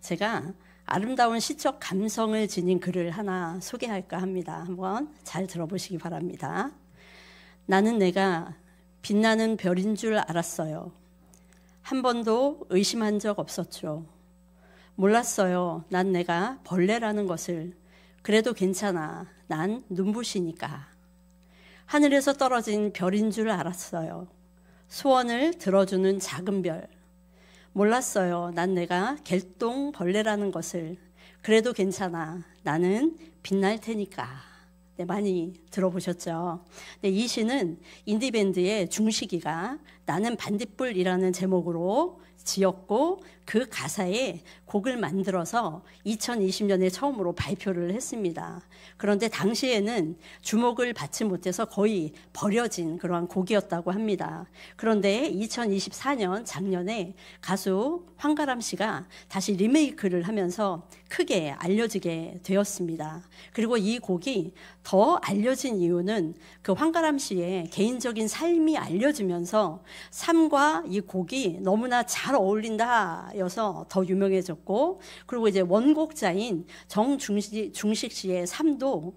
제가 아름다운 시적 감성을 지닌 글을 하나 소개할까 합니다. 한번 잘 들어보시기 바랍니다. 나는 내가 빛나는 별인 줄 알았어요. 한 번도 의심한 적 없었죠. 몰랐어요. 난 내가 벌레라는 것을. 그래도 괜찮아. 난 눈부시니까. 하늘에서 떨어진 별인 줄 알았어요. 소원을 들어주는 작은 별. 몰랐어요. 난 내가 갤똥벌레라는 것을. 그래도 괜찮아. 나는 빛날 테니까. 네, 많이 들어보셨죠? 네, 이 시는 인디밴드의 중식이가 나는 반딧불이라는 제목으로 지었고 그 가사에 곡을 만들어서 2020년에 처음으로 발표를 했습니다. 그런데 당시에는 주목을 받지 못해서 거의 버려진 그러한 곡이었다고 합니다. 그런데 2024년 작년에 가수 황가람 씨가 다시 리메이크를 하면서 크게 알려지게 되었습니다. 그리고 이 곡이 더 알려진 이유는 그 황가람 씨의 개인적인 삶이 알려지면서 삶과 이 곡이 너무나 잘 어울린다 여서 더 유명해졌고, 그리고 이제 원곡자인 정중식 씨의 삶도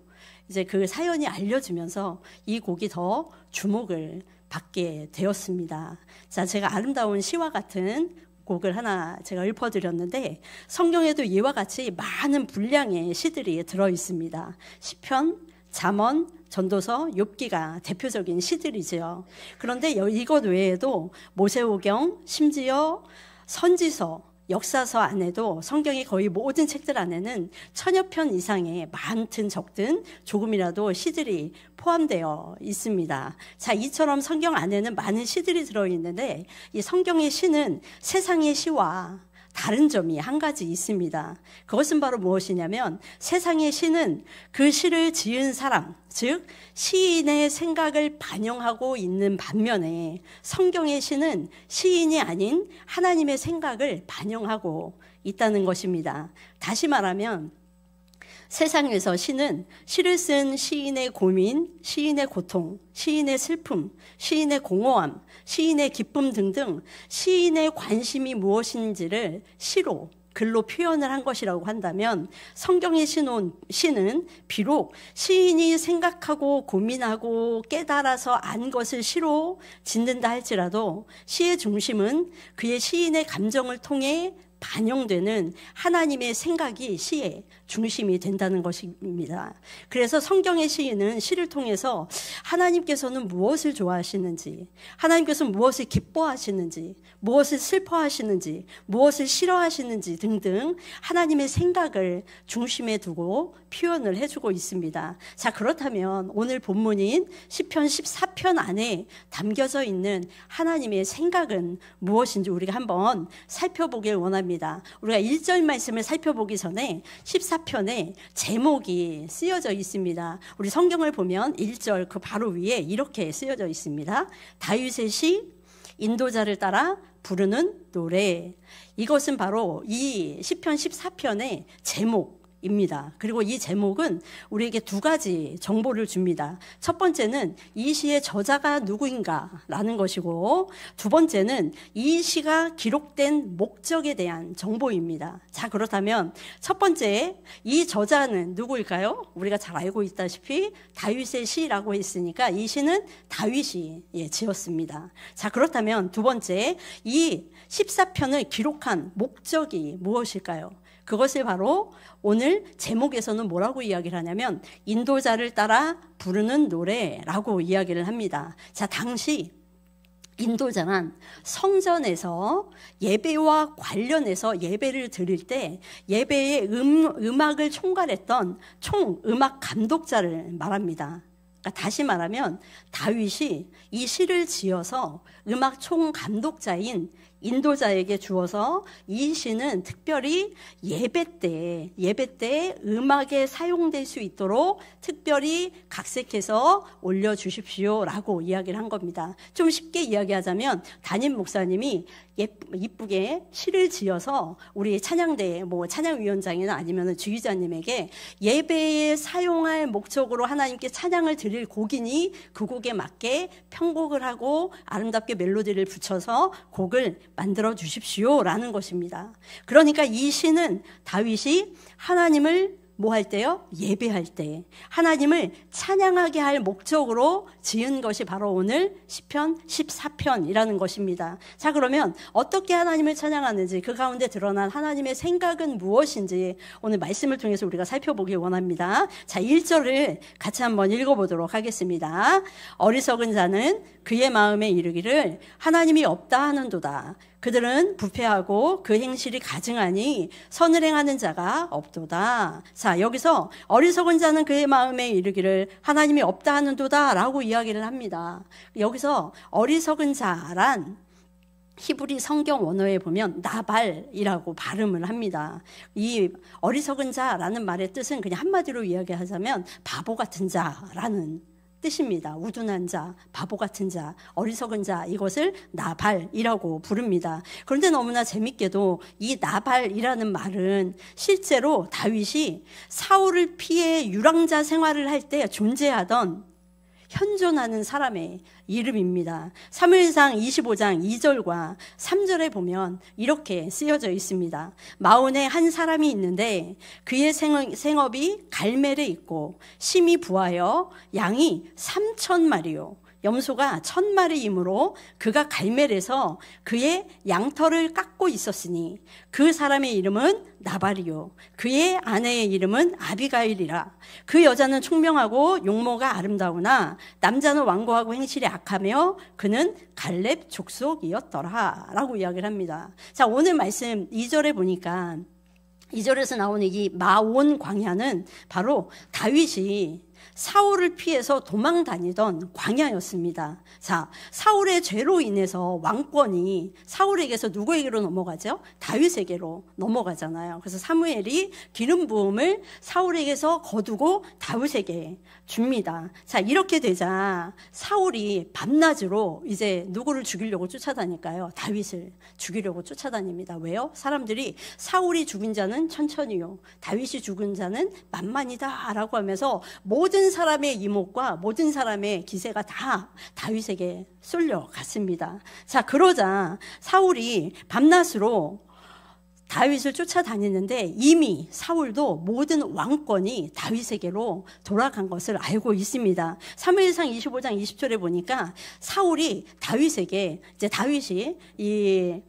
이제 그 사연이 알려지면서 이 곡이 더 주목을 받게 되었습니다. 자, 제가 아름다운 시와 같은 곡을 하나 제가 읊어드렸는데 성경에도 이와 같이 많은 분량의 시들이 들어있습니다. 시편, 잠언, 전도서, 욥기가 대표적인 시들이죠. 그런데 이것 외에도 모세오경, 심지어 선지서, 역사서 안에도 성경의 거의 모든 책들 안에는 1000여 편 이상의 많든 적든 조금이라도 시들이 포함되어 있습니다. 자, 이처럼 성경 안에는 많은 시들이 들어있는데 이 성경의 시는 세상의 시와 다른 점이 한 가지 있습니다. 그것은 바로 무엇이냐면 세상의 시는 그 시를 지은 사람, 즉 시인의 생각을 반영하고 있는 반면에 성경의 시는 시인이 아닌 하나님의 생각을 반영하고 있다는 것입니다. 다시 말하면 세상에서 시는 시를 쓴 시인의 고민, 시인의 고통, 시인의 슬픔, 시인의 공허함, 시인의 기쁨 등등 시인의 관심이 무엇인지를 시로, 글로 표현을 한 것이라고 한다면 성경의 시는 비록 시인이 생각하고 고민하고 깨달아서 안 것을 시로 짓는다 할지라도 시의 중심은 그의 시인의 감정을 통해 반영되는 하나님의 생각이 시의 중심이 된다는 것입니다. 그래서 성경의 시인은 시를 통해서 하나님께서는 무엇을 좋아하시는지, 하나님께서는 무엇을 기뻐하시는지, 무엇을 슬퍼하시는지, 무엇을 싫어하시는지 등등 하나님의 생각을 중심에 두고 표현을 해주고 있습니다. 자, 그렇다면 오늘 본문인 시편 14편 안에 담겨져 있는 하나님의 생각은 무엇인지 우리가 한번 살펴보길 원합니다. 우리가 1절 말씀을 살펴보기 전에 14편에 제목이 쓰여져 있습니다. 우리 성경을 보면 1절 그 바로 위에 이렇게 쓰여져 있습니다. 다윗의 시, 인도자를 따라 부르는 노래. 이것은 바로 이 시편 14편의 제목입니다. 그리고 이 제목은 우리에게 두 가지 정보를 줍니다. 첫 번째는 이 시의 저자가 누구인가라는 것이고, 두 번째는 이 시가 기록된 목적에 대한 정보입니다. 자, 그렇다면 첫 번째, 이 저자는 누구일까요? 우리가 잘 알고 있다시피 다윗의 시라고 했으니까 이 시는 다윗이 지었습니다. 자, 그렇다면 두 번째, 이 14편을 기록한 목적이 무엇일까요? 그것을 바로 오늘 제목에서는 뭐라고 이야기를 하냐면 인도자를 따라 부르는 노래라고 이야기를 합니다. 자, 당시 인도자란 성전에서 예배와 관련해서 예배를 드릴 때 예배의 음악을 총괄했던 총음악 감독자를 말합니다. 그러니까 다시 말하면 다윗이 이 시를 지어서 음악 총감독자인 인도자에게 주어서 이 시는 특별히 예배 때 음악에 사용될 수 있도록 특별히 각색해서 올려주십시오라고 이야기를 한 겁니다. 좀 쉽게 이야기하자면 담임 목사님이 이쁘게 시를 지어서 우리 찬양대 찬양위원장이나 아니면 주의자님에게 예배에 사용할 목적으로 하나님께 찬양을 드릴 곡이니 그 곡에 맞게 편곡을 하고 아름답게 멜로디를 붙여서 곡을 만들어 주십시오라는 것입니다. 그러니까 이 시는 다윗이 하나님을 뭐 할 때요? 예배할 때 하나님을 찬양하게 할 목적으로 지은 것이 바로 오늘 시편 14편이라는 것입니다. 자, 그러면 어떻게 하나님을 찬양하는지, 그 가운데 드러난 하나님의 생각은 무엇인지 오늘 말씀을 통해서 우리가 살펴보기 원합니다. 자, 1절을 같이 한번 읽어보도록 하겠습니다. 어리석은 자는 그의 마음에 이르기를 하나님이 없다 하는도다. 그들은 부패하고 그 행실이 가증하니 선을 행하는 자가 없도다. 자, 여기서 어리석은 자는 그의 마음에 이르기를 하나님이 없다 하는도다 라고 이야기를 합니다. 여기서 어리석은 자란 히브리 성경 원어에 보면 나발이라고 발음을 합니다. 이 어리석은 자라는 말의 뜻은 그냥 한마디로 이야기하자면 바보 같은 자라는 뜻입니다. 우둔한 자, 바보 같은 자, 어리석은 자, 이것을 나발이라고 부릅니다. 그런데 너무나 재밌게도 이 나발이라는 말은 실제로 다윗이 사울을 피해 유랑자 생활을 할 때 존재하던 현존하는 사람의 이름입니다. 사무엘상 25장 2절과 3절에 보면 이렇게 쓰여져 있습니다. 마온에 한 사람이 있는데 그의 생업이 갈멜에 있고 심이 부하여 양이 3,000마리요 염소가 1,000마리이므로 그가 갈멜에서 그의 양털을 깎고 있었으니 그 사람의 이름은 나발이요 그의 아내의 이름은 아비가일이라. 그 여자는 총명하고 용모가 아름다우나 남자는 완고하고 행실이 악하며 그는 갈렙 족속이었더라 라고 이야기를 합니다. 자, 오늘 말씀 2절에 보니까 2절에서 나오는 이 마온 광야는 바로 다윗이 사울을 피해서 도망 다니던 광야였습니다. 자, 사울의 죄로 인해서 왕권이 사울에게서 누구에게로 넘어가죠? 다윗에게로 넘어가잖아요. 그래서 사무엘이 기름 부음을 사울에게서 거두고 다윗에게 줍니다. 자, 이렇게 되자 사울이 밤낮으로 이제 누구를 죽이려고 쫓아다닐까요? 다윗을 죽이려고 쫓아다닙니다. 왜요? 사람들이 사울이 죽은 자는 천천히요, 다윗이 죽은 자는 만만이다 라고 하면서 모든 사람의 이목과 모든 사람의 기세가 다 다윗에게 쏠려갔습니다. 자, 그러자 사울이 밤낮으로 다윗을 쫓아다니는데 이미 사울도 모든 왕권이 다윗에게로 돌아간 것을 알고 있습니다. 사무엘상 25장 20절에 보니까 사울이 다윗에게, 이제 다윗이 이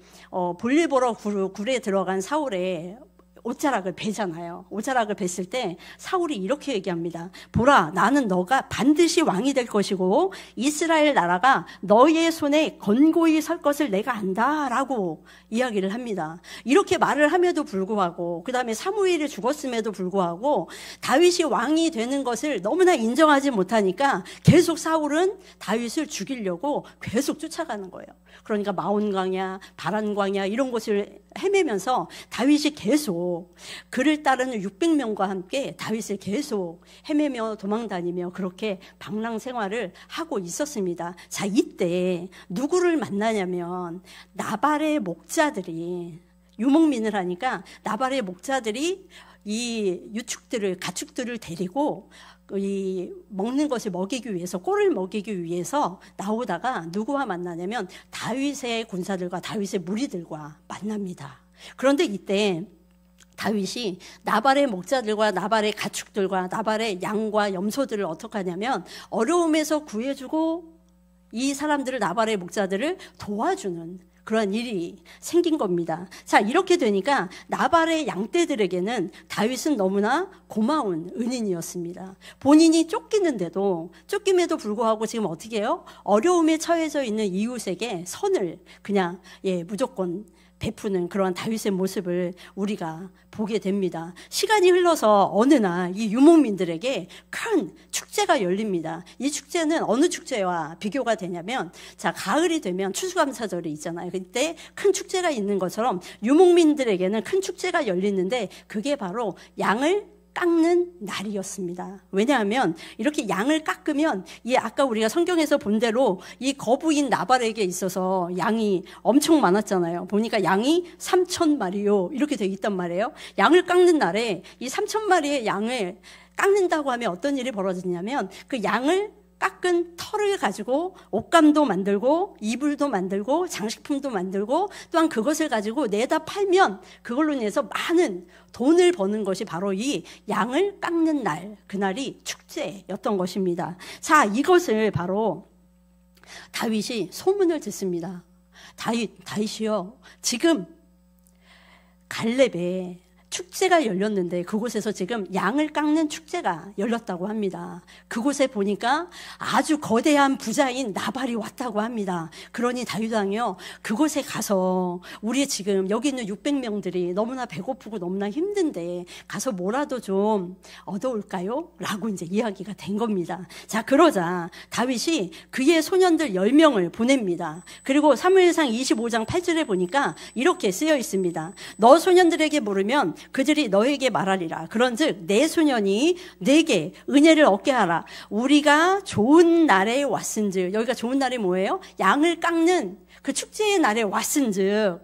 볼일 보러 굴에 들어간 사울의 옷자락을 베잖아요. 옷자락을 뱄을 때 사울이 이렇게 얘기합니다. 보라, 나는 너가 반드시 왕이 될 것이고 이스라엘 나라가 너의 손에 건고히 설 것을 내가 안다 라고 이야기를 합니다. 이렇게 말을 함에도 불구하고, 그 다음에 사무엘이 죽었음에도 불구하고 다윗이 왕이 되는 것을 너무나 인정하지 못하니까 계속 사울은 다윗을 죽이려고 계속 쫓아가는 거예요. 그러니까 마온 광야, 바란 광야 이런 곳을 헤매면서 다윗이 계속 그를 따르는 600명과 함께 다윗을 계속 헤매며 도망다니며 그렇게 방랑 생활을 하고 있었습니다. 자, 이때 누구를 만나냐면 나발의 목자들이, 유목민을 하니까 나발의 목자들이 이 유축들을, 가축들을 데리고 이 먹는 것을 먹이기 위해서, 꼴을 먹이기 위해서 나오다가 누구와 만나냐면 다윗의 군사들과 다윗의 무리들과 만납니다. 그런데 이때 다윗이 나발의 목자들과 나발의 가축들과 나발의 양과 염소들을 어떻게 하냐면 어려움에서 구해주고 이 사람들을, 나발의 목자들을 도와주는 그런 일이 생긴 겁니다. 자, 이렇게 되니까 나발의 양떼들에게는 다윗은 너무나 고마운 은인이었습니다. 본인이 쫓김에도 불구하고 지금 어떻게 해요? 어려움에 처해져 있는 이웃에게 선을 그냥 무조건 베푸는 그런 다윗의 모습을 우리가 보게 됩니다. 시간이 흘러서 어느 날 이 유목민들에게 큰 축제가 열립니다. 이 축제는 어느 축제와 비교가 되냐면, 자, 가을이 되면 추수감사절이 있잖아요. 그때 큰 축제가 있는 것처럼 유목민들에게는 큰 축제가 열리는데 그게 바로 양을 깎는 날이었습니다. 왜냐하면 이렇게 양을 깎으면 아까 우리가 성경에서 본 대로 이 거부인 나발에게 있어서 양이 엄청 많았잖아요. 보니까 양이 3,000마리요 이렇게 돼 있단 말이에요. 양을 깎는 날에 이 3,000마리의 양을 깎는다고 하면 어떤 일이 벌어지냐면 그 양을 깎은 털을 가지고 옷감도 만들고 이불도 만들고 장식품도 만들고 또한 그것을 가지고 내다 팔면 그걸로 인해서 많은 돈을 버는 것이 바로 이 양을 깎는 날, 그날이 축제였던 것입니다. 자, 이것을 바로 다윗이 소문을 듣습니다. 다윗이요, 지금 갈렙에 축제가 열렸는데 그곳에서 지금 양을 깎는 축제가 열렸다고 합니다. 그곳에 보니까 아주 거대한 부자인 나발이 왔다고 합니다. 그러니 다윗 왕이요, 그곳에 가서 우리 지금 여기 있는 600명들이 너무나 배고프고 너무나 힘든데 가서 뭐라도 좀 얻어올까요? 라고 이제 이야기가 된 겁니다. 자, 그러자 다윗이 그의 소년들 10명을 보냅니다. 그리고 사무엘상 25장 8절에 보니까 이렇게 쓰여 있습니다. 너 소년들에게 물으면 그들이 너에게 말하리라. 그런즉 내 소년이 내게 은혜를 얻게 하라. 우리가 좋은 날에 왔은즉, 여기가 좋은 날이 뭐예요? 양을 깎는 그 축제의 날에 왔은즉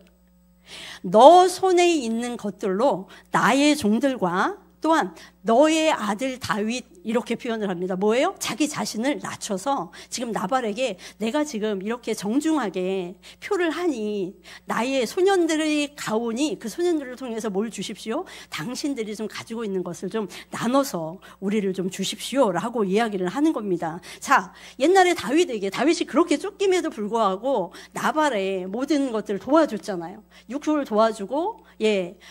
너 손에 있는 것들로 나의 종들과 또한 너의 아들 다윗, 이렇게 표현을 합니다. 뭐예요? 자기 자신을 낮춰서 지금 나발에게 내가 지금 이렇게 정중하게 표를 하니 나의 소년들의 가오니 그 소년들을 통해서 뭘 주십시오? 당신들이 좀 가지고 있는 것을 좀 나눠서 우리를 좀 주십시오 라고 이야기를 하는 겁니다. 자, 옛날에 다윗이 그렇게 쫓김에도 불구하고 나발의 모든 것들을 도와줬잖아요. 육축을 도와주고,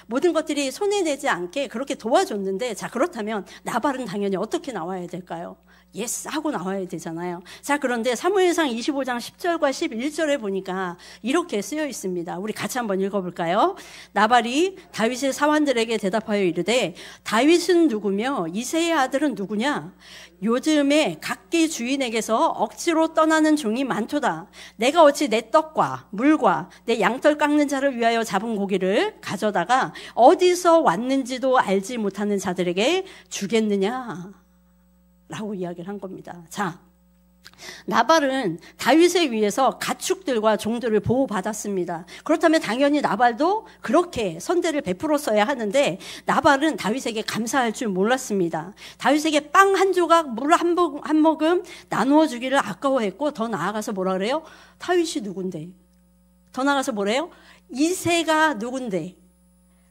모든 것들이 손해내지 않게 그렇게 도와줬는데, 자, 그렇다면 나발은 당연히 어떻게 나와야 될까요? 예스 하고 나와야 되잖아요. 자, 그런데 사무엘상 25장 10절과 11절에 보니까 이렇게 쓰여 있습니다. 우리 같이 한번 읽어볼까요? 나발이 다윗의 사환들에게 대답하여 이르되 다윗은 누구며 이새의 아들은 누구냐? 요즘에 각기 주인에게서 억지로 떠나는 종이 많도다. 내가 어찌 내 떡과 물과 내 양털 깎는 자를 위하여 잡은 고기를 가져다가 어디서 왔는지도 알지 못하는 자들에게 주겠느냐? 라고 이야기를 한 겁니다. 자, 나발은 다윗에 의해서 가축들과 종들을 보호받았습니다. 그렇다면 당연히 나발도 그렇게 선대를 베풀었어야 하는데 나발은 다윗에게 감사할 줄 몰랐습니다. 다윗에게 빵 한 조각, 물 한 모금 나누어 주기를 아까워했고, 더 나아가서 뭐라 그래요? 다윗이 누군데? 더 나아가서 뭐래요? 이새가 누군데?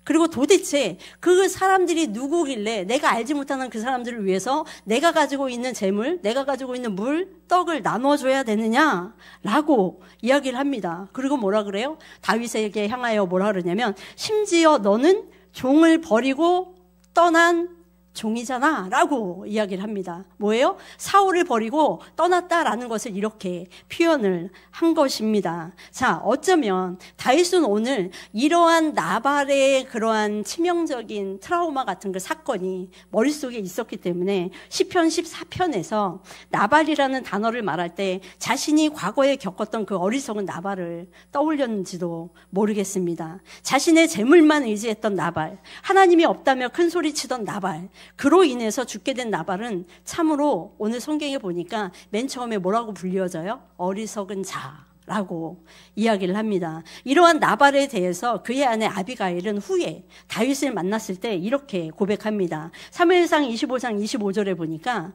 그리고 도대체 그 사람들이 누구길래 내가 알지 못하는 그 사람들을 위해서 내가 가지고 있는 재물, 내가 가지고 있는 물, 떡을 나눠줘야 되느냐라고 이야기를 합니다. 그리고 뭐라 그래요? 다윗에게 향하여 뭐라 그러냐면 심지어 너는 종을 버리고 떠난 종이잖아 라고 이야기를 합니다. 뭐예요? 사울을 버리고 떠났다라는 것을 이렇게 표현을 한 것입니다. 자, 어쩌면 다윗은 오늘 이러한 나발의 그러한 치명적인 트라우마 같은 그 사건이 머릿속에 있었기 때문에 시편 14편에서 나발이라는 단어를 말할 때 자신이 과거에 겪었던 그 어리석은 나발을 떠올렸는지도 모르겠습니다. 자신의 재물만 의지했던 나발, 하나님이 없다며 큰 소리치던 나발, 그로 인해서 죽게 된 나발은 참으로 오늘 성경에 보니까 맨 처음에 뭐라고 불려져요? 어리석은 자라고 이야기를 합니다. 이러한 나발에 대해서 그의 아내 아비가일은 후에 다윗을 만났을 때 이렇게 고백합니다. 사무엘상 25장 25절에 보니까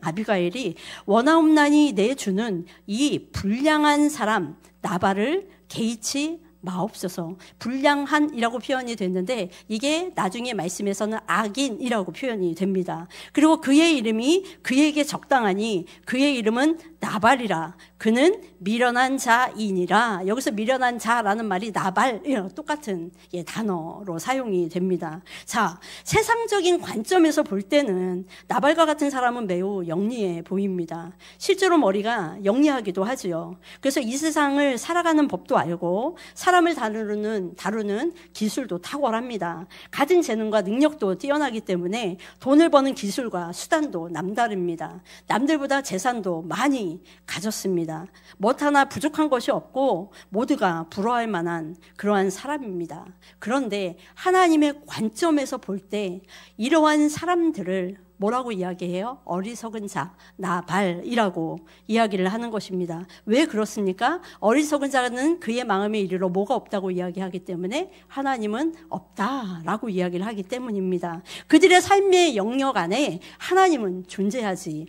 아비가일이 원하옵나니 내 주는 이 불량한 사람 나발을 개의치 마옵소서. 불량한이라고 표현이 됐는데 이게 나중에 말씀에서는 악인이라고 표현이 됩니다. 그리고 그의 이름이 그에게 적당하니 그의 이름은 나발이라. 그는 미련한 자이니라. 여기서 미련한 자라는 말이 나발, 똑같은 단어로 사용이 됩니다. 자, 세상적인 관점에서 볼 때는 나발과 같은 사람은 매우 영리해 보입니다. 실제로 머리가 영리하기도 하지요. 그래서 이 세상을 살아가는 법도 알고 사람을 다루는 기술도 탁월합니다. 가진 재능과 능력도 뛰어나기 때문에 돈을 버는 기술과 수단도 남다릅니다. 남들보다 재산도 많이 가졌습니다. 뭐 하나 부족한 것이 없고 모두가 부러워할 만한 그러한 사람입니다. 그런데 하나님의 관점에서 볼 때 이러한 사람들을 뭐라고 이야기해요? 어리석은 자, 나발이라고 이야기를 하는 것입니다. 왜 그렇습니까? 어리석은 자는 그의 마음에 이르러 뭐가 없다고 이야기하기 때문에 하나님은 없다라고 이야기를 하기 때문입니다. 그들의 삶의 영역 안에 하나님은 존재하지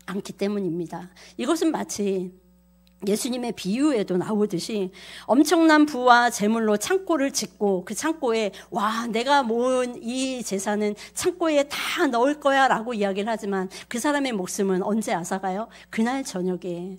않기 때문입니다. 이것은 마치 예수님의 비유에도 나오듯이 엄청난 부와 재물로 창고를 짓고 그 창고에 내가 모은 이 재산은 창고에 다 넣을 거야 라고 이야기를 하지만 그 사람의 목숨은 언제 앗아가요? 그날 저녁에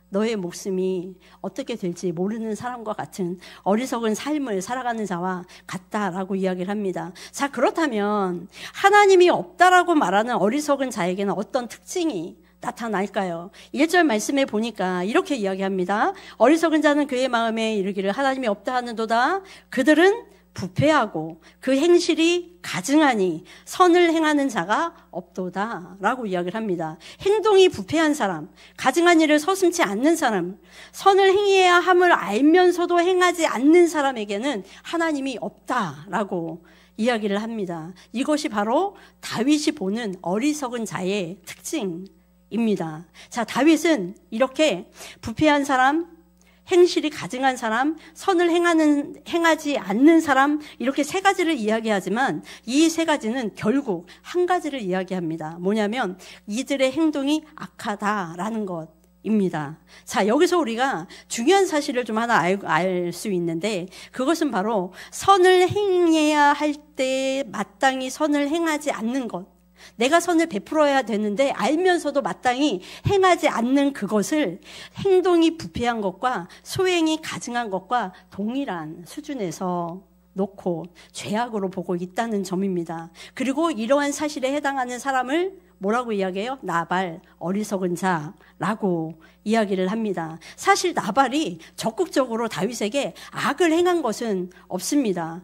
너의 목숨이 어떻게 될지 모르는 사람과 같은 어리석은 삶을 살아가는 자와 같다라고 이야기를 합니다. 자, 그렇다면 하나님이 없다라고 말하는 어리석은 자에게는 어떤 특징이 나타날까요? 1절 말씀에 보니까 이렇게 이야기합니다. 어리석은 자는 그의 마음에 이르기를 하나님이 없다 하는도다. 그들은 부패하고 그 행실이 가증하니 선을 행하는 자가 없도다 라고 이야기를 합니다. 행동이 부패한 사람, 가증한 일을 서슴지 않는 사람, 선을 행해야 함을 알면서도 행하지 않는 사람에게는 하나님이 없다라고 이야기를 합니다. 이것이 바로 다윗이 보는 어리석은 자의 특징입니다. 자, 다윗은 이렇게 부패한 사람, 행실이 가증한 사람, 선을 행하지 않는 사람, 이렇게 세 가지를 이야기하지만 이 세 가지는 결국 한 가지를 이야기합니다. 뭐냐면 이들의 행동이 악하다라는 것입니다. 자, 여기서 우리가 중요한 사실을 좀 하나 알 수 있는데 그것은 바로 선을 행해야 할 때 마땅히 선을 행하지 않는 것. 내가 선을 베풀어야 되는데 알면서도 마땅히 행하지 않는 그것을 행동이 부패한 것과 소행이 가증한 것과 동일한 수준에서 놓고 죄악으로 보고 있다는 점입니다. 그리고 이러한 사실에 해당하는 사람을 뭐라고 이야기해요? 나발, 어리석은 자라고 이야기를 합니다. 사실 나발이 적극적으로 다윗에게 악을 행한 것은 없습니다.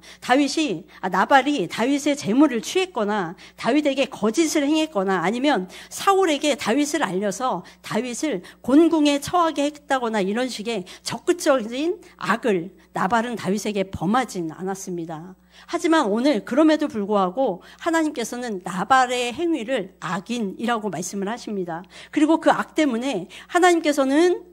나발이 다윗의 재물을 취했거나 다윗에게 거짓을 행했거나 아니면 사울에게 다윗을 알려서 다윗을 곤궁에 처하게 했다거나 이런 식의 적극적인 악을 나발은 다윗에게 범하진 않았습니다. 하지만 오늘 그럼에도 불구하고 하나님께서는 나발의 행위를 악인이라고 말씀을 하십니다. 그리고 그 악 때문에 하나님께서는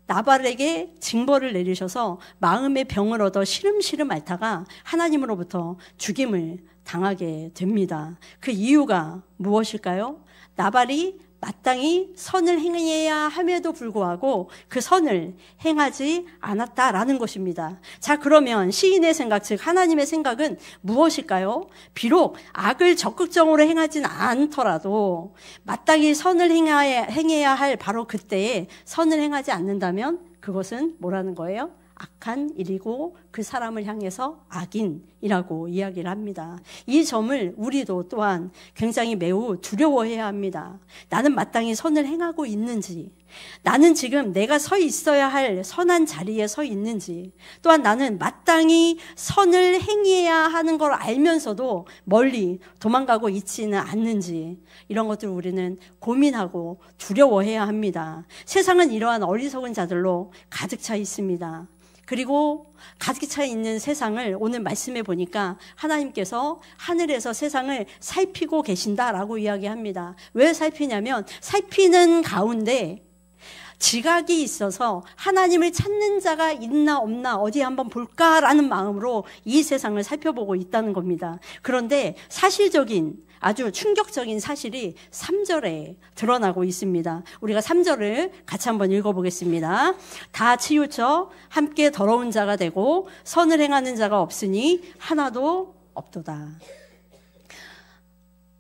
나발에게 징벌을 내리셔서 마음의 병을 얻어 시름시름 앓다가 하나님으로부터 죽임을 당하게 됩니다. 그 이유가 무엇일까요? 나발이 마땅히 선을 행해야 함에도 불구하고 그 선을 행하지 않았다라는 것입니다. 자, 그러면 시인의 생각, 즉 하나님의 생각은 무엇일까요? 비록 악을 적극적으로 행하진 않더라도 마땅히 선을 행해야 할 바로 그때에 선을 행하지 않는다면 그것은 뭐라는 거예요? 악한 일이고 그 사람을 향해서 악인이라고 이야기를 합니다. 이 점을 우리도 또한 굉장히 매우 두려워해야 합니다. 나는 마땅히 선을 행하고 있는지, 나는 지금 내가 서 있어야 할 선한 자리에 서 있는지, 또한 나는 마땅히 선을 행해야 하는 걸 알면서도 멀리 도망가고 있지는 않는지, 이런 것들을 우리는 고민하고 두려워해야 합니다. 세상은 이러한 어리석은 자들로 가득 차 있습니다. 그리고 가득 차 있는 세상을 오늘 말씀해 보니까 하나님께서 하늘에서 세상을 살피고 계신다라고 이야기합니다. 왜 살피냐면 살피는 가운데 지각이 있어서 하나님을 찾는 자가 있나 없나 어디 한번 볼까라는 마음으로 이 세상을 살펴보고 있다는 겁니다. 그런데 사실적인 아주 충격적인 사실이 3절에 드러나고 있습니다. 우리가 3절을 같이 한번 읽어보겠습니다. 다 치우쳐 함께 더러운 자가 되고 선을 행하는 자가 없으니 하나도 없도다.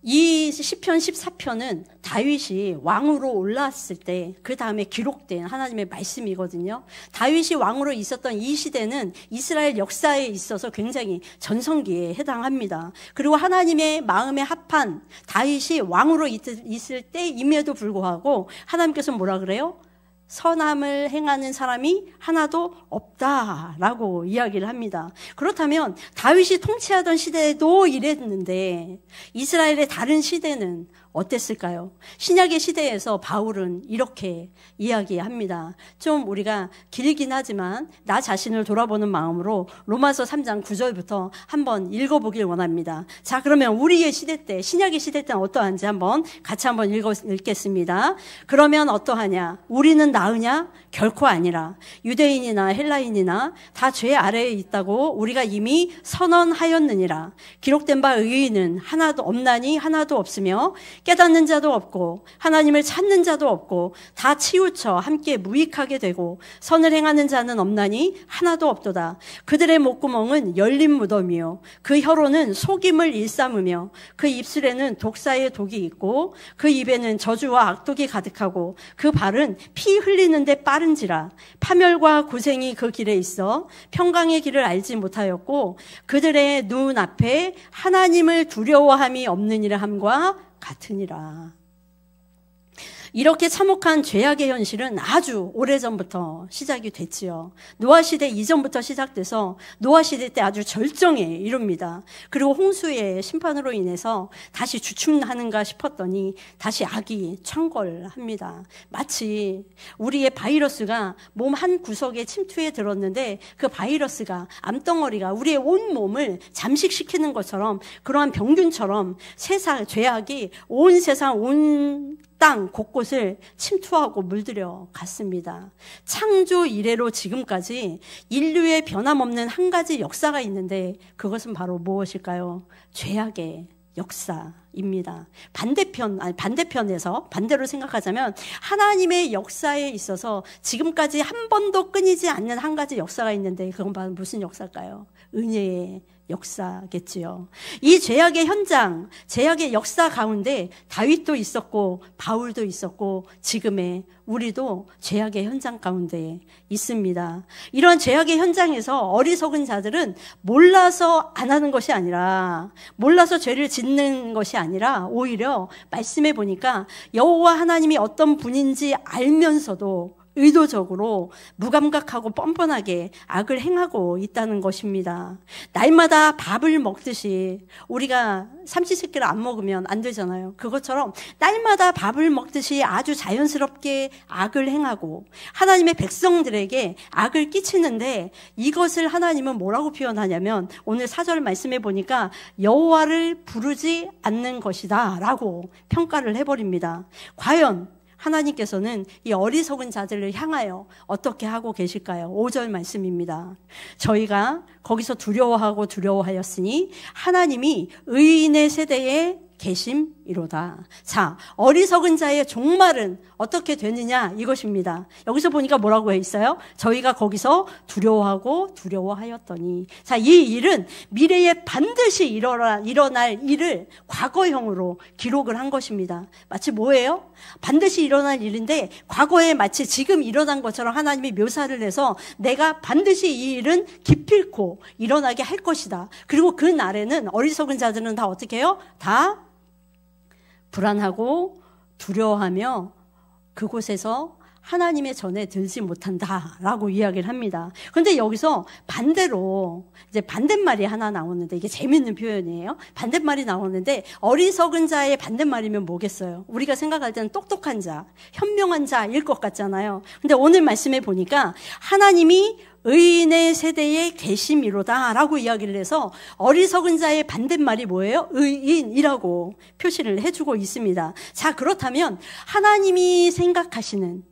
이 시편 14편은 다윗이 왕으로 올라왔을 때 그 다음에 기록된 하나님의 말씀이거든요. 다윗이 왕으로 있었던 이 시대는 이스라엘 역사에 있어서 굉장히 전성기에 해당합니다. 그리고 하나님의 마음에 합한 다윗이 왕으로 있을 때임에도 불구하고 하나님께서 뭐라 그래요? 선함을 행하는 사람이 하나도 없다라고 이야기를 합니다. 그렇다면 다윗이 통치하던 시대에도 이랬는데 이스라엘의 다른 시대는 어땠을까요? 신약의 시대에서 바울은 이렇게 이야기합니다. 좀 우리가 길긴 하지만 나 자신을 돌아보는 마음으로 로마서 3장 9절부터 한번 읽어보길 원합니다. 자, 그러면 우리의 시대 때, 신약의 시대 때는 어떠한지 한번 같이 한번 읽겠습니다. 그러면 어떠하냐? 우리는 나으냐? 결코 아니라 유대인이나 헬라인이나 다 죄 아래에 있다고 우리가 이미 선언하였느니라. 기록된 바 의인은 하나도 없나니 하나도 없으며 깨닫는 자도 없고 하나님을 찾는 자도 없고 다 치우쳐 함께 무익하게 되고 선을 행하는 자는 없나니 하나도 없도다. 그들의 목구멍은 열린 무덤이요 그 혀로는 속임을 일삼으며 그 입술에는 독사의 독이 있고 그 입에는 저주와 악독이 가득하고 그 발은 피 흘리는데 빠른지라. 파멸과 고생이 그 길에 있어 평강의 길을 알지 못하였고 그들의 눈 앞에 하나님을 두려워함이 없느니라 함과 같으니라. 이렇게 참혹한 죄악의 현실은 아주 오래전부터 시작이 됐지요. 노아시대 이전부터 시작돼서 노아시대 때 아주 절정에 이릅니다. 그리고 홍수의 심판으로 인해서 다시 주춤하는가 싶었더니 다시 악이 창궐합니다. 마치 우리의 바이러스가 몸 한 구석에 침투해 들었는데 그 바이러스가 암덩어리가 우리의 온 몸을 잠식시키는 것처럼 그러한 병균처럼 세상 죄악이 온 세상 온 땅 곳곳을 침투하고 물들여 갔습니다. 창조 이래로 지금까지 인류의 변함없는 한 가지 역사가 있는데 그것은 바로 무엇일까요? 죄악의 역사입니다. 반대편에서 반대로 생각하자면 하나님의 역사에 있어서 지금까지 한 번도 끊이지 않는 한 가지 역사가 있는데 그건 바로 무슨 역사일까요? 은혜의 역사겠지요. 이 죄악의 현장, 죄악의 역사 가운데 다윗도 있었고 바울도 있었고 지금의 우리도 죄악의 현장 가운데 있습니다. 이런 죄악의 현장에서 어리석은 자들은 몰라서 안 하는 것이 아니라 몰라서 죄를 짓는 것이 아니라 오히려 말씀해 보니까 여호와 하나님이 어떤 분인지 알면서도 의도적으로 무감각하고 뻔뻔하게 악을 행하고 있다는 것입니다. 날마다 밥을 먹듯이 우리가 삼시세끼를 안 먹으면 안 되잖아요. 그것처럼 날마다 밥을 먹듯이 아주 자연스럽게 악을 행하고 하나님의 백성들에게 악을 끼치는데 이것을 하나님은 뭐라고 표현하냐면 오늘 4절 말씀해 보니까 여호와를 부르지 않는 것이다 라고 평가를 해버립니다. 과연 하나님께서는 이 어리석은 자들을 향하여 어떻게 하고 계실까요? 5절 말씀입니다. 저희가 거기서 두려워하였으니 하나님이 의인의 세대에 계심이로다. 자, 어리석은 자의 종말은 어떻게 되느냐 이것입니다. 여기서 보니까 뭐라고 해 있어요? 저희가 거기서 두려워하였더니. 자, 이 일은 미래에 반드시 일어날 일을 과거형으로 기록을 한 것입니다. 마치 뭐예요? 반드시 일어날 일인데 과거에 마치 지금 일어난 것처럼 하나님이 묘사를 해서 내가 반드시 이 일은 기필코 일어나게 할 것이다. 그리고 그 날에는 어리석은 자들은 다 어떻게 해요? 다 불안하고 두려워하며 그곳에서 하나님의 전에 들지 못한다라고 이야기를 합니다. 그런데 여기서 반대로 이제 반대말이 하나 나오는데 이게 재밌는 표현이에요. 반대말이 나오는데 어리석은 자의 반대말이면 뭐겠어요? 우리가 생각할 때는 똑똑한 자, 현명한 자일 것 같잖아요. 근데 오늘 말씀해 보니까 하나님이 의인의 세대에 계심이로다 라고 이야기를 해서 어리석은 자의 반대말이 뭐예요? 의인이라고 표시를 해주고 있습니다. 자, 그렇다면 하나님이 생각하시는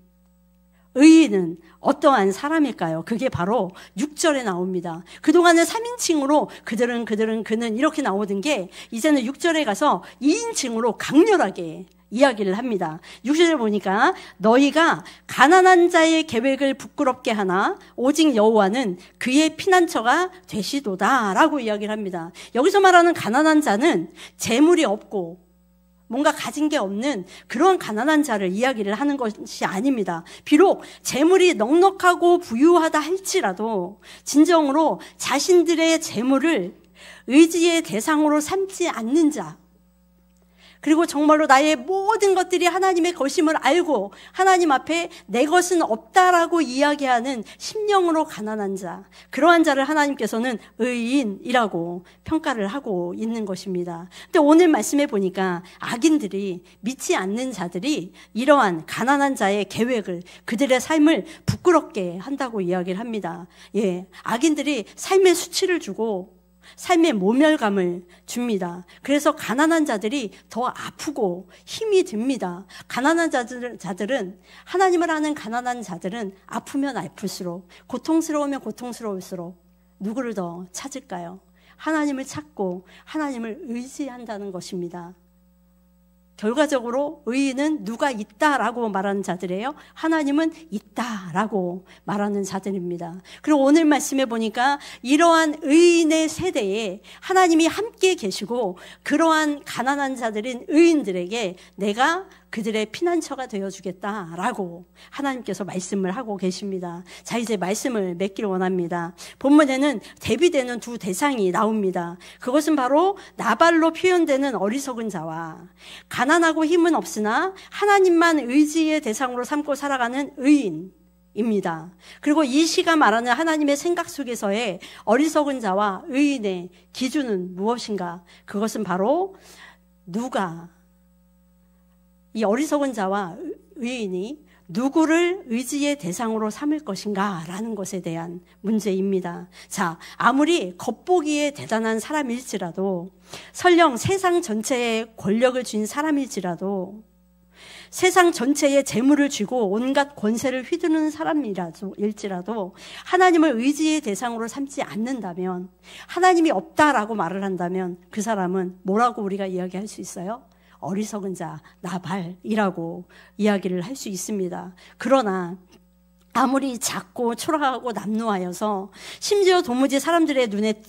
의인은 어떠한 사람일까요? 그게 바로 6절에 나옵니다. 그동안은 3인칭으로 그는 이렇게 나오던 게 이제는 6절에 가서 2인칭으로 강렬하게 이야기를 합니다. 6절을 보니까 너희가 가난한 자의 계획을 부끄럽게 하나 오직 여호와는 그의 피난처가 되시도다 라고 이야기를 합니다. 여기서 말하는 가난한 자는 재물이 없고 뭔가 가진 게 없는 그러한 가난한 자를 이야기를 하는 것이 아닙니다. 비록 재물이 넉넉하고 부유하다 할지라도 진정으로 자신들의 재물을 의지의 대상으로 삼지 않는 자, 그리고 정말로 나의 모든 것들이 하나님의 것임을 알고 하나님 앞에 내 것은 없다라고 이야기하는 심령으로 가난한 자, 그러한 자를 하나님께서는 의인이라고 평가를 하고 있는 것입니다. 근데 오늘 말씀해 보니까 악인들이, 믿지 않는 자들이 이러한 가난한 자의 계획을, 그들의 삶을 부끄럽게 한다고 이야기를 합니다. 예, 악인들이 삶의 수치를 주고 삶의 모멸감을 줍니다. 그래서 가난한 자들이 더 아프고 힘이 듭니다. 가난한 자들은, 하나님을 아는 가난한 자들은 아프면 아플수록, 고통스러우면 고통스러울수록 누구를 더 찾을까요? 하나님을 찾고 하나님을 의지한다는 것입니다. 결과적으로 의인은 누가 있다라고 말하는 자들이에요. 하나님은 있다라고 말하는 자들입니다. 그리고 오늘 말씀에 보니까 이러한 의인의 세대에 하나님이 함께 계시고 그러한 가난한 자들인 의인들에게 내가 그들의 피난처가 되어주겠다라고 하나님께서 말씀을 하고 계십니다. 자, 이제 말씀을 맺기를 원합니다. 본문에는 대비되는 두 대상이 나옵니다. 그것은 바로 나발로 표현되는 어리석은 자와 가난하고 힘은 없으나 하나님만 의지의 대상으로 삼고 살아가는 의인입니다. 그리고 이 시가 말하는 하나님의 생각 속에서의 어리석은 자와 의인의 기준은 무엇인가? 그것은 바로 누가 이 어리석은 자와 의인이 누구를 의지의 대상으로 삼을 것인가 라는 것에 대한 문제입니다. 자, 아무리 겉보기에 대단한 사람일지라도 설령 세상 전체에 권력을 쥔 사람일지라도 세상 전체에 재물을 쥐고 온갖 권세를 휘두르는 사람일지라도 하나님을 의지의 대상으로 삼지 않는다면, 하나님이 없다라고 말을 한다면 그 사람은 뭐라고 우리가 이야기할 수 있어요? 어리석은 자, 나발이라고 이야기를 할 수 있습니다. 그러나 아무리 작고 초라하고 남루하여서 심지어 도무지 사람들의 눈에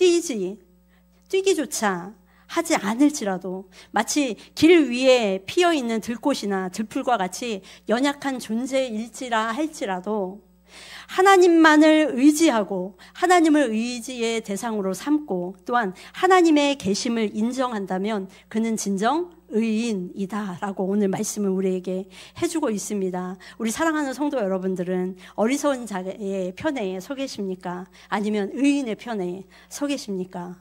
띄기조차 하지 않을지라도 마치 길 위에 피어있는 들꽃이나 들풀과 같이 연약한 존재일지라 할지라도 하나님만을 의지하고 하나님을 의지의 대상으로 삼고 또한 하나님의 계심을 인정한다면 그는 진정 의인이다라고 오늘 말씀을 우리에게 해주고 있습니다. 우리 사랑하는 성도 여러분들은 어리석은 자의 편에 서 계십니까? 아니면 의인의 편에 서 계십니까?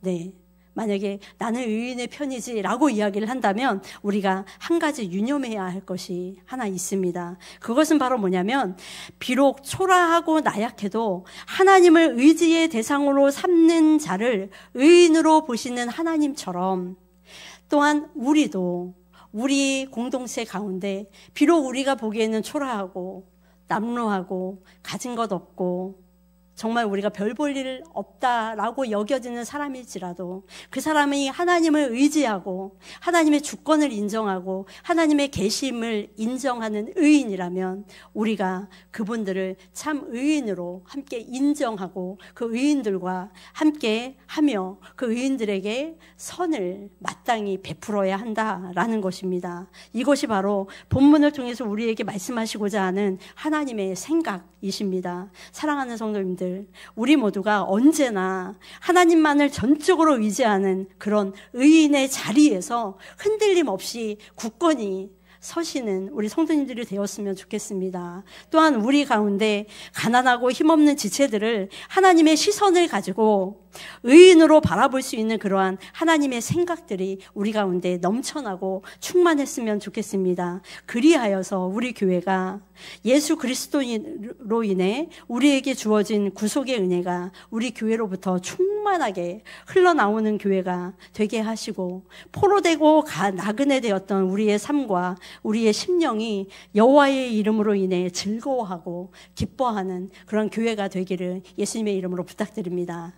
네. 만약에 나는 의인의 편이지라고 이야기를 한다면 우리가 한 가지 유념해야 할 것이 하나 있습니다. 그것은 바로 뭐냐면 비록 초라하고 나약해도 하나님을 의지의 대상으로 삼는 자를 의인으로 보시는 하나님처럼 또한 우리도 우리 공동체 가운데 비록 우리가 보기에는 초라하고 남루하고 가진 것 없고 정말 우리가 별 볼 일 없다라고 여겨지는 사람일지라도 그 사람이 하나님을 의지하고 하나님의 주권을 인정하고 하나님의 계심을 인정하는 의인이라면 우리가 그분들을 참 의인으로 함께 인정하고 그 의인들과 함께 하며 그 의인들에게 선을 마땅히 베풀어야 한다라는 것입니다. 이것이 바로 본문을 통해서 우리에게 말씀하시고자 하는 하나님의 생각이십니다. 사랑하는 성도님들, 우리 모두가 언제나 하나님만을 전적으로 의지하는 그런 의인의 자리에서 흔들림 없이 굳건히 서시는 우리 성도님들이 되었으면 좋겠습니다. 또한 우리 가운데 가난하고 힘없는 지체들을 하나님의 시선을 가지고 의인으로 바라볼 수 있는 그러한 하나님의 생각들이 우리 가운데 넘쳐나고 충만했으면 좋겠습니다. 그리하여서 우리 교회가 예수 그리스도로 인해 우리에게 주어진 구속의 은혜가 우리 교회로부터 충만하게 흘러나오는 교회가 되게 하시고 포로되고 나그네 되었던 우리의 삶과 우리의 심령이 여호와의 이름으로 인해 즐거워하고 기뻐하는 그런 교회가 되기를 예수님의 이름으로 부탁드립니다.